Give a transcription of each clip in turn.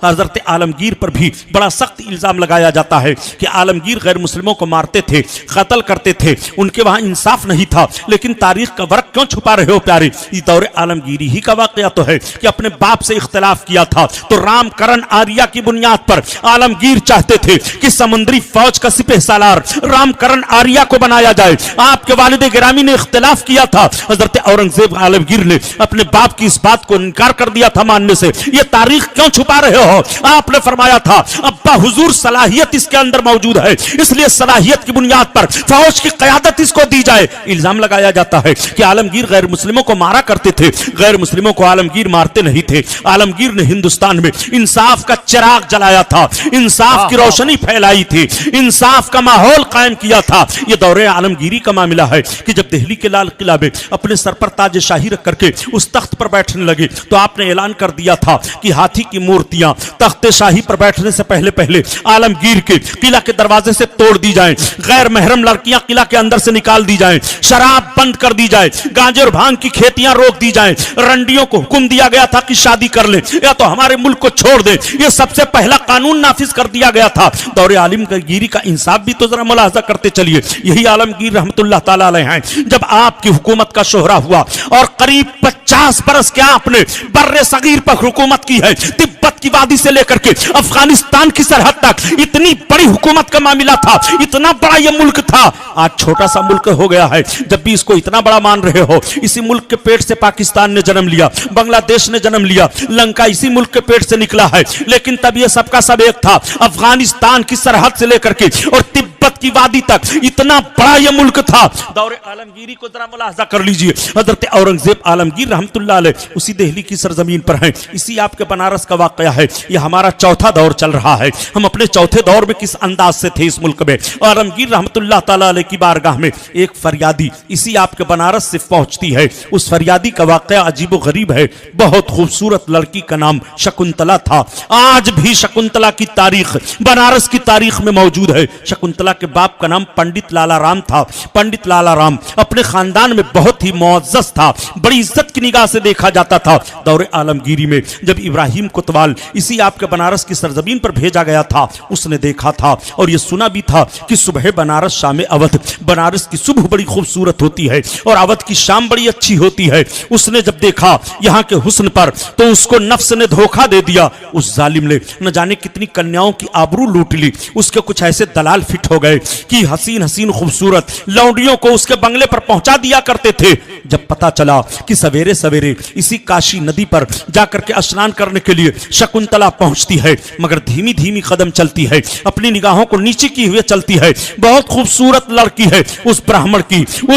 हजरत आलमगीर पर भी बड़ा सख्त इल्जाम लगाया जाता है कि आलमगीर गैर मुस्लिमों को मारते थे, कत्ल करते थे, उनके वहां इंसाफ नहीं था। लेकिन तारीख का वर्क क्यों छुपा रहे हो प्यारे? ये दौरे आलमगीरी ही का वाकया तो है कि अपने बाप से इख्तिलाफ किया था तो रामकरण आर्या की बुनियाद पर आलमगीर चाहते थे कि समुद्री फौज का सिपह सालार रामकरण आर्या को बनाया जाए। आपके वालिद गिरामी ने इख्तिलाफ किया था, हजरत औरंगजेब आलमगीर ने अपने बाप की इस बात को इनकार कर दिया था मानने से। ये तारीख क्यों छुपा रहे हो? आपने फरमाया था अब्बा हुजूर सलाहियत इसके अंदर मौजूद है, इसलिए सलाहियत की बुनियाद पर फौज की क़यादत इसको दी जाए। इल्जाम लगाया जाता है कि आलमगीर गैर मुस्लिमों को मारा करते थे, गैर मुस्लिमों को आलमगीर मारते नहीं थे। आलमगीर ने हिंदुस्तान में इंसाफ का चिराग जलाया था, इंसाफ की रोशनी फैलाई थी, इंसाफ का माहौल कायम किया था। यह दौरे आलमगीरी का मामला है कि जब दिल्ली के लाल किला में अपने सर पर ताज शाही रख करके उस तख्त पर बैठने लगे तो आपने ऐलान कर दिया था कि हाथी की मूर्तियां तख्त शाही पर बैठने से पहले पहले आलमगीर के किला के दरवाजे से तोड़ दी जाएं, गैर महरम लड़कियां किला के अंदर से निकाल दी जाएं, शराब बंद कर दी जाए, गांजे और भांग की खेतियां रोक दी जाएं, रंडियों को हुक्म दिया गया था कि शादी कर ले या तो हमारे मुल्क को छोड़ दे। यह सबसे पहला कानून नाफिज कर दिया गया था। दौरे आलमगीरी का इंसाफ भी तो जरा मुलाहजा करते चलिए। यही आलमगीर रहमतुल्लाह ताला अलैह हैं, जब आपकी हुकूमत का शोहरा हुआ और करीब 50 बरस क्या आपने बर्रे सगीर पर हुकूमत की है, तिब्बत की वादी से लेकर के अफगानिस्तान की सरहद तक इतनी बड़ी हुकूमत का मामला था, इतना बड़ा यह मुल्क था। आज छोटा सा मुल्क हो गया है। जब भी इसको इतना बड़ा मान रहे हो, इसी मुल्क के पेट से पाकिस्तान ने जन्म लिया, बांग्लादेश ने जन्म लिया, लंका इसी मुल्क के पेट से निकला है। लेकिन तब यह सबका सब एक था। अफगानिस्तान की सरहद से लेकर के और तिब्बत की वादी तक इतना बड़ा यह मुल्क था। दौरे आलमगीरी को जरा मुलाहजा कर लीजिए। हजरत औरंगजेब आलमगीर रहमतुल्लाह अलैह उसी दिल्ली की सरजमीन पर हैं। इसी आपके बनारस का वाकया है। यह हमारा चौथा दौर चल रहा है। हम अपने चौथे दौर में किस अंदाज से थे इस मुल्क में। आलमगीर रहमतुल्लाह ताला अलैह की बारगाह में एक फरियादी इसी आपके बनारस से पहुंचती है। उस फरियादी का वाकया अजीब गरीब है। बहुत खूबसूरत लड़की का नाम शकुंतला था। आज भी शकुंतला की तारीख बनारस की तारीख में मौजूद है। शकुंतला के बाप का नाम पंडित लाला राम था। पंडित लाला राम अपने खानदान में बहुत ही मुअज़्ज़ज़ था, बड़ी इज्जत की निगाह से देखा जाता था। दौरे आलमगीरी में जब इब्राहिम कोतवाल इसी आपके बनारस की सरजमीन पर भेजा गया था, उसने देखा था और यह सुना भी था कि सुबह बनारस शाम अवध, बनारस की सुबह बड़ी खूबसूरत होती है और अवध की शाम बड़ी अच्छी होती है। उसने जब देखा यहाँ के हुस्न पर तो उसको नफ्स ने धोखा दे दिया। उस जालिम ने न जाने कितनी कन्याओं की आबरू लूट ली। उसके कुछ ऐसे दलाल फिट हो गए कि हसीन हसीन खूबसूरत लौंडियों को उसके बंगले पर पहुंचा दिया करते थे। जब पता चला कि सवेरे सवेरे इसी काशी नदी पर जाकर के स्नान करने के लिए शकुंतला पहुंचती है, मगर धीमी धीमी कदम चलती है, अपनी निगाहों को नीचे किए हुए चलती है। बहुत खूबसूरत लड़की है। उस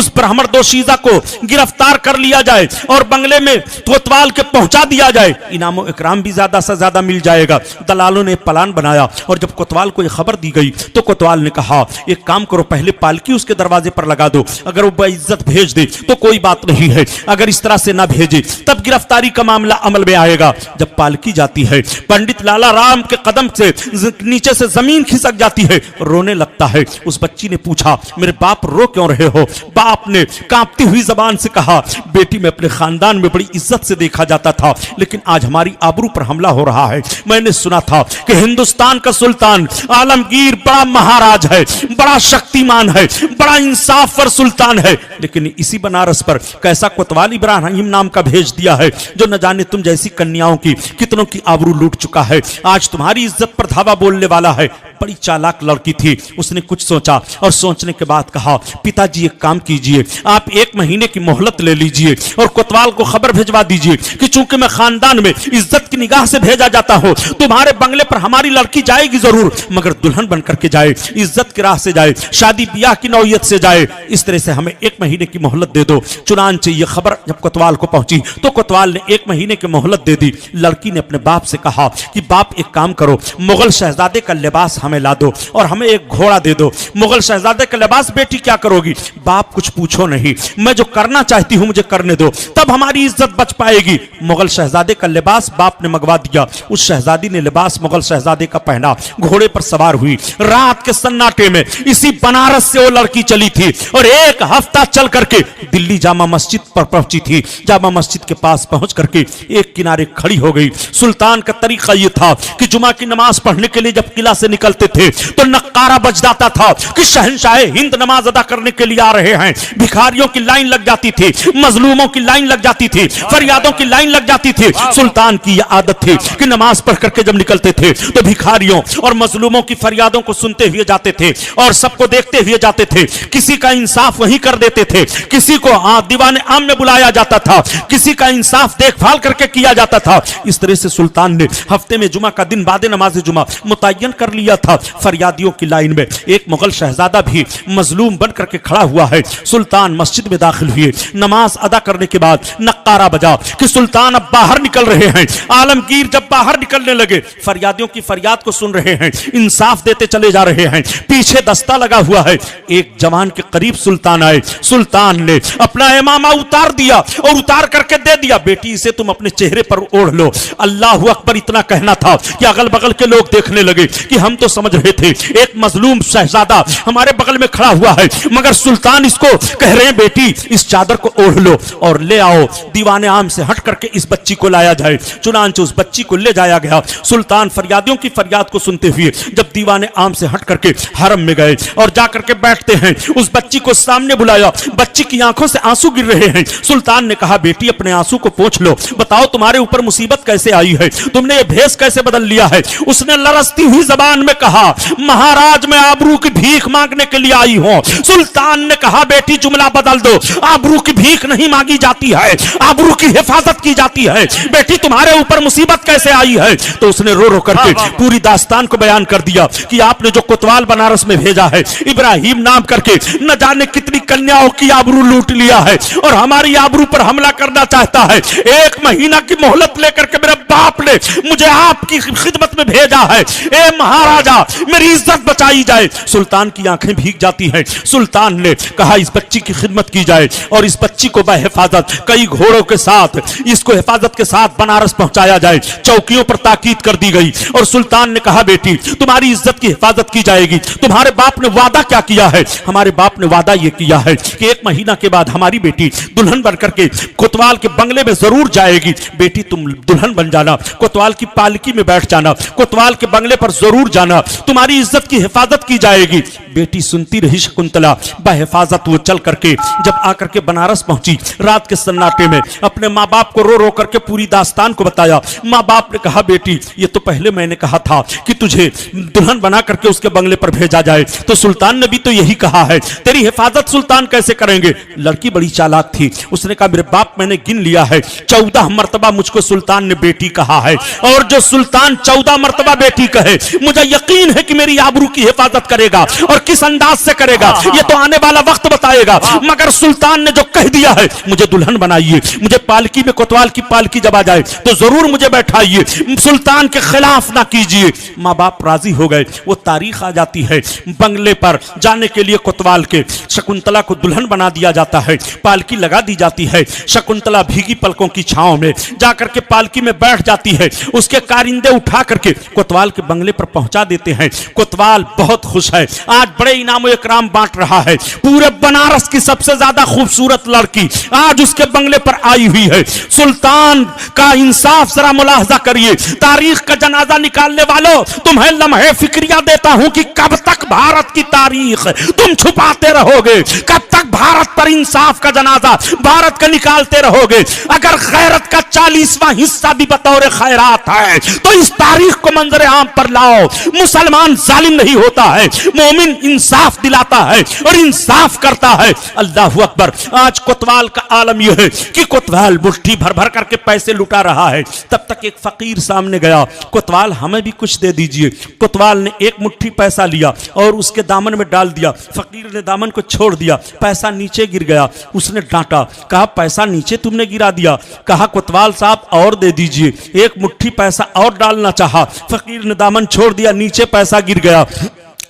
ब्राह्मण दोशीजा को गिरफ्तार कर लिया जाए और बंगले में कोतवाल के पहुंचा दिया जाए, इनाम और इकराम भी ज्यादा से ज्यादा मिल जाएगा। दलालों ने प्लान बनाया और जब कोतवाल को यह खबर दी गई तो कोतवाल ने कहा एक काम करो, पहले पालकी उसके दरवाजे पर लगा दो, अगर वो बेइज्जत भेज दे तो कोई बात नहीं है, अगर इस तरह से ना भेजे तब गिरफ्तारी का मामला अमल में आएगा। जब पालकी जाती है, पंडित लाला राम के कदम से नीचे से जमीन खिसक जाती है, रोने लगता है। उस बच्ची ने पूछा मेरे बाप रो क्यों रहे हो? बाप ने कांपती हुई जबान से कहा बेटी मैं अपने खानदान में बड़ी इज्जत से देखा जाता था, लेकिन आज हमारी आबरू पर हमला हो रहा है। मैंने सुना था कि हिंदुस्तान का सुल्तान आलमगीर बड़ा महाराज है, बड़ा शक्तिमान है, बड़ा इंसाफवर सुल्तान है, लेकिन इसी बनारस पर कैसा कोतवाल इब्राहिम नाम का भेज दिया है जो न जाने तुम जैसी कन्याओं की कितनों की आबरू लूट चुका है। आज तुम्हारी इज्जत पर धावा बोलने वाला है। बड़ी चालाक लड़की थी। उसने कुछ सोचा और सोचने के बाद कहा पिताजी एक काम कीजिए, आप 1 महीने की मोहलत ले लीजिए और कोतवाल को खबर भिजवा दीजिए कि चूंकि मैं खानदान में इज्जत की निगाह से भेजा जाता हूं, तुम्हारे बंगले पर हमारी लड़की जाएगी जरूर, मगर दुल्हन बनकर के जाए, इज्जत की राह से जाए, शादी ब्याह की नौयत से जाए। इस तरह से हमें 1 महीने की मोहलत दे दो। चुनांचे ये खबर जब कोतवाल को पहुंची तो कोतवाल ने 1 महीने की मोहलत दे दी। लड़की ने अपने बाप से कहा कि बाप एक काम करो, मुगल शहजादे का लिबास हमें ला दो और हमें एक घोड़ा दे दो। मुगल शहजादे का लिबास, बेटी क्या करोगी? बाप कुछ पूछो नहीं, मैं जो करना चाहती हूं मुझे करने दो, तब हमारी इज्जत बच पाएगी। मुगल शहजादे का लिबास बाप ने मंगवा दिया। उस शहजादी ने लिबास मुगल शहजादे का पहना, घोड़े पर सवार हुई। रात के सन्नाटे में इसी बनारस से वो लड़की चली थी और एक हफ्ता चल करके दिल्ली जामा मस्जिद पर पहुंची थी। जामा मस्जिद के पास पहुंच करके एक किनारे खड़ी हो गई। सुल्तान का तरीका यह था कि जुमा की नमाज पढ़ने के लिए जब किला से निकलते थे तो नक्कारा बज जाता था कि शहंशाह हिंद नमाज अदा करने के लिए आ रहे हैं। भिखारियों की लाइन लग जाती थी, मजलूमों की लाइन लग जाती थी, फरियादों की लाइन लग जाती थी। सुल्तान की यह आदत थी कि नमाज पढ़ करके जब निकलते थे तो भिखारियों और मजलूमों की फरियादों को सुनते हुए जाते थे और सबको देखते हुए जाते थे। किसी का इंसाफ वहीं कर देते थे, किसी को दीवाने आम में बुलाया जाता था, किसी का इंसाफ देखभाल करके किया जाता था। इस तरह से सुल्तान ने हफ्ते में जुमा का दिन बाद नमाज जुमा मुतय्यन कर लिया था। फरियादियों की लाइन में एक मुगल शहजादा भी मजलूम बन करके खड़ा हुआ है। सुल्तान मस्जिद में दाखिल हुए। नमाज अदा करने के बाद नक्कारा बजा कि सुल्तान अब बाहर निकल रहे हैं। आलमगीर जब बाहर निकलने लगे, फरियादियों की फरियाद को सुन रहे हैं, इंसाफ देते चले जा रहे हैं। पीछे दस्ता लगा हुआ है। एक जवान के करीब सुल्तान आए। सुल्तान ने अपना इमामा उतार दिया और उतार करके दे दिया। बेटी इसे तुम अपने चेहरे पर ओढ़ लो। अल्लाह अकबर इतना कहना था कि अगल बगल के लोग देखने लगे कि हम तो समझ रहे थे एक मजलूम शहजादा हमारे बगल में खड़ा हुआ है, मगर सुल्तान इसको कह रहे हैं बेटी इस चादर को ओढ़ लो और ले आओ। दीवाने आम से हट करके इस बच्ची को लाया जाए। चुनांचे उस बच्ची को ले जाया गया। सुल्तान फरियादियों की फरियाद को सुनते हुए जब दीवाने आम से हट करके हरम में गए और जाकर के बैठते हैं, उस बच्ची को सामने बुलाया। बच्ची की आंखों से आंसू गिर रहे हैं। सुल्तान ने कहा बेटी अपने आंसू को पोंछ लो, बताओ तुम्हारे ऊपर मुसीबत कैसे आई है, तुमने ये भेष कैसे बदल लिया है। उसने लरसती हुई जबान में कहा महाराज मैं आबरू की भीख मांगने के लिए आई हूं। सुल्तान ने कहा बेटी जुमला बदल दो, आबरू की भीख नहीं मांगी जाती है, आबरू की हिफाजत की जाती है। बेटी तुम्हारे ऊपर मुसीबत कैसे आई है? तो उसने रो रो करके पूरी दास्तान को बयान कर दिया कि आपने जो कोतवाल बनारस में भेजा है, इब्राहिम नाम करके न जाने कितनी कन्याओं की आबरू लूट लिया है और हमारी आबरू पर हमला करना चाहता है। 1 महीना की मोहलत लेकर के मेरे बाप ने मुझे आपकी खिदमत में भेजा है। ए महाराजा मेरी इज्जत बचाई जाए। सुल्तान की आंखें भीग जाती हैं। सुल्तान ने कहा इस बच्ची की खिदमत की जाए और इस बच्ची को बहिफाजत कई घोड़ों के साथ इसको हिफाजत के साथ बनारस पहुंचाया जाए। चौकियों पर ताकीद कर दी गई और सुल्तान ने कहा बेटी तुम्हारी इज्जत की हिफाजत की जाएगी। तुम्हारे बाप ने वादा क्या किया है? हमारे बाप ने वादा यह किया है कि 1 महीना के बाद हमारी बेटी दुल्हन बन करके कोतवाल के बंगले में जरूर जाएगी। बेटी तुम दुल्हन बन जाना, कोतवाल की पालकी में बैठ जाना, कोतवाल के बंगले पर जरूर जाना, तुम्हारी इज्जत की हिफाजत की जाएगी। बेटी सुनती रही शकुंतला। बहिफाजत वो चल करके जब आकर के बनारस पहुंची, रात के सन्नाटे में अपने माँ बाप को रो रो करके पूरी दास्तान को बताया। माँ बाप ने कहा बेटी ये तो पहले मैंने कहा था कि तुझे दुल्हन बना करके उसके बंगले पर भेजा जाए, तो सुल्तान ने भी तो यही कहा है, तेरी हिफाजत सुल्तान कैसे करेंगे? लड़की बड़ी चालाक थी। उसने कहा मेरे बाप मैंने गिन लिया है 14 मरतबा मुझको सुल्तान ने बेटी कहा है और जो सुल्तान 14 मरतबा बेटी कहे मुझे यकीन है कि मेरी आबरू की हिफाजत करेगा और किस अंदाज से करेगा ये तो आने वाला वक्त बताएगा। मगर सुल्तान ने जो कह दिया है मुझे दुल्हन बनाइए, मुझे पालकी में कोतवाल की पालकी जब आ जाए तो जरूर मुझे बैठाइए, सुल्तान के खिलाफ ना कीजिए। माँ बाप राजी हो गए। वो तारीख आ जाती है बंगले पर जाने के लिए कोतवाल के। शकुंतला को दुल्हन बना दिया जाता है, पालकी लगा दी जाती है। शकुंतला भीगी पलकों की छांव में जाकर के पालकी में बैठ जाती है। उसके कारिंदे उठा करके कोतवाल के बंगले पर पहुंचा देते हैं। कोतवाल बहुत खुश है, आज बड़े इनाम इकराम बांट रहा है। पूरे बनारस की सबसे ज्यादा खूबसूरत लड़की आज उसके बंगले पर आई हुई है। सुल्तान का इंसाफ जरा मुलाहजा करिए। तारीख का जनाजा निकालने वालों तुम्हें लम्हे फिक्रिया देता हूं कि कब तक भारत की तारीख तुम छुपाते रहोगे, कब तक भारत पर इंसाफ का जनाजा भारत का निकालते रहोगे। अगर गैरत का 40वां हिस्सा भी बतौर खैरात है तो इस तारीख को मंजर आम पर लाओ। मुसलमान जालिम नहीं होता है, मोमिन इंसाफ दिलाता है और इंसाफ करता है। अल्लाह अकबर। आज कोतवाल का आलम यह है कि कोतवाल मुट्ठी भर भर करके पैसे लुटा रहा है। तब तक एक फकीर सामने गया, कोतवाल हमें भी कुछ दे दीजिए। कोतवाल ने एक मुट्ठी पैसा लिया और उसके दामन में डाल दिया। फकीर ने दामन को छोड़ दिया, पैसा नीचे गिर गया। उसने डांटा, कहा पैसा नीचे तुमने गिरा दिया। कहा कोतवाल साहब और दे दीजिए। एक मुट्ठी पैसा और डालना चाहा, फकीर ने दामन छोड़ दिया, नीचे नीचे पैसा गिर गया।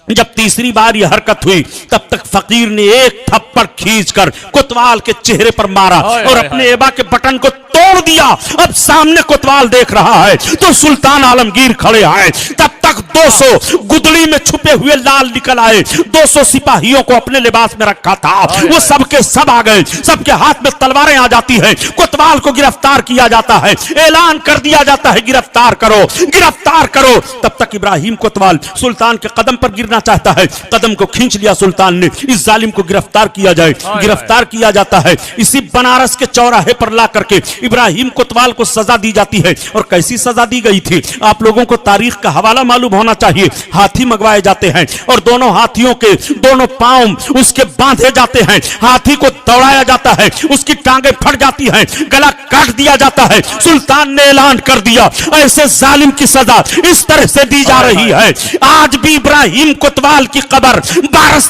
जब तीसरी बार यह हरकत हुई तब तक फकीर ने एक थप्पड़ खींचकर कोतवाल के चेहरे पर मारा और अपने एबा के बटन को तोड़ दिया। अब सामने कोतवाल देख रहा है तो सुल्तान आलमगीर खड़े आए। तब तक 200 गुदड़ी में छुपे हुए लाल निकल आए। 200 सिपाहियों को अपने लिबास में रखा था, वो सबके सब आ गए। सबके हाथ में तलवारें आ जाती है। कोतवाल को गिरफ्तार किया जाता है, ऐलान कर दिया जाता है गिरफ्तार करो, गिरफ्तार करो। तब तक इब्राहिम कोतवाल सुल्तान के कदम पर गिरना चाहता है, कदम को खींच लिया सुल्तान ने। इस जालिम को गिरफ्तार किया जाए। गिरफ्तार किया जाता है। इसी बनारस के चौराहे पर ला करके इब्राहिम कोतवाल को सजा दी जाती है। और कैसी सजा दी गई थी आप लोगों को तारीख का हवाला मालूम होना चाहिए। हाथी मंगवाए जाते हैं और दोनों हाथियों के दोनों पांव उसके बांधे जाते हैं। हाथी को दौड़ाया जाता है, उसकी टांगें फट जाती हैं, गला काट दिया जाता है। सुल्तान ने ऐलान कर दिया ऐसे जालिम की सजा इस तरह से दी जा रही है। आज भी इब्राहिम कोतवाल की कब्र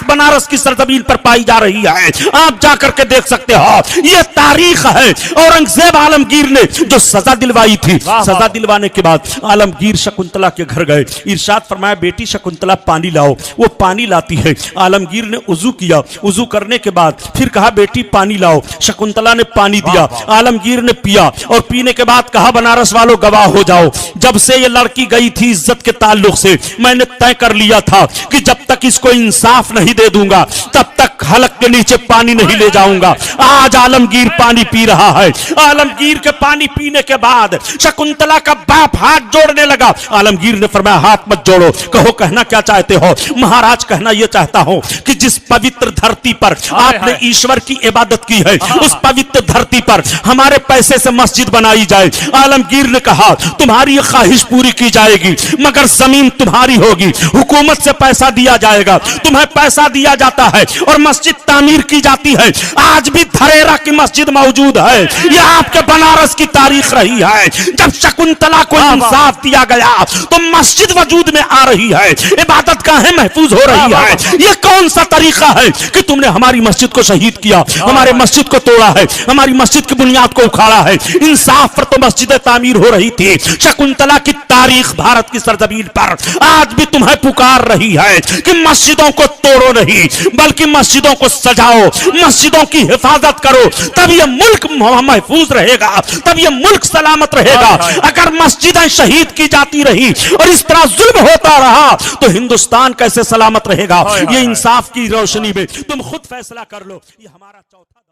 बनारस की सरजमीन पर पाई जा रही है। आप जाकर के देख सकते हो, यह तारीख है। औरंगजेब आलमगीर ने जो सजा दिलवाई थी, सजा दिलवाने के बाद आलमगीर शकुंतला के घर गए। इरशाद फरमाया बेटी शकुंतला पानी लाओ। वो पानी लाती है। आलमगीर ने उजू किया। उजू करने के बाद फिर कहा बेटी पानी लाओ। शकुंतला ने पानी दिया, आलमगीर ने पिया और पीने के बाद कहा बनारस वालों गवाह हो जाओ, जब से ये लड़की गई थी इज्जत के ताल्लुक से मैंने तय कर लिया था कि जब तक इसको इंसाफ नहीं दे दूंगा तब तक हलक के नीचे पानी नहीं ले जाऊंगा। आज आलमगीर पानी पी रहा है। आलमगीर के पानी पीने के बाद शकुंतला का बाप हाथ जोड़ने लगा। आलमगीर ने फरमाया हाथ मत जोड़ो, कहो कहना क्या चाहते हो। महाराज कहना यह चाहता हूं कि जिस पवित्र धरती पर आपने ईश्वर की इबादत की है उस पवित्र धरती पर हमारे पैसे से मस्जिद बनाई जाए। आलमगीर ने कहा तुम्हारी ये ख्वाहिश पूरी की जाएगी मगर जमीन तुम्हारी होगी, हुकूमत से पैसा दिया जाएगा, तुम्हें पैसा दिया जाता है और मस्जिद तामीर की जाती है। आज भी धरेरा की मस्जिद मौजूद है। यह आपके बनारस की तारीख रही है। जब शकुंतला को इंसाफ दिया गया तो मस्जिद वजूद में आ रही है, इबादत गाहें महफूज हो रही है। यह कौन सा तरीका है कि तुमने हमारी मस्जिद को शहीद किया, हमारे मस्जिद को तोड़ा है, हमारी मस्जिद की बुनियाद को उखाड़ा है। इंसाफ पर तो मस्जिद तामीर हो रही थी। शकुंतला की तारीख भारत की सरजमीन पर आज भी तुम्हें पुकार रही है कि मस्जिदों को तोड़ो नहीं बल्कि मस्जिदों को सजाओ, मस्जिदों की हिफाजत करो, तब यह मुल्क महफूज रहेगा, तब यह मुल्क सलामत रहेगा। अगर मस्जिदें शहीद की जाती रही और इस तरह जुल्म होता रहा तो हिंदुस्तान कैसे सलामत रहेगा। ये इंसाफ की रोशनी में तुम खुद फैसला कर लो। ये हमारा चौथा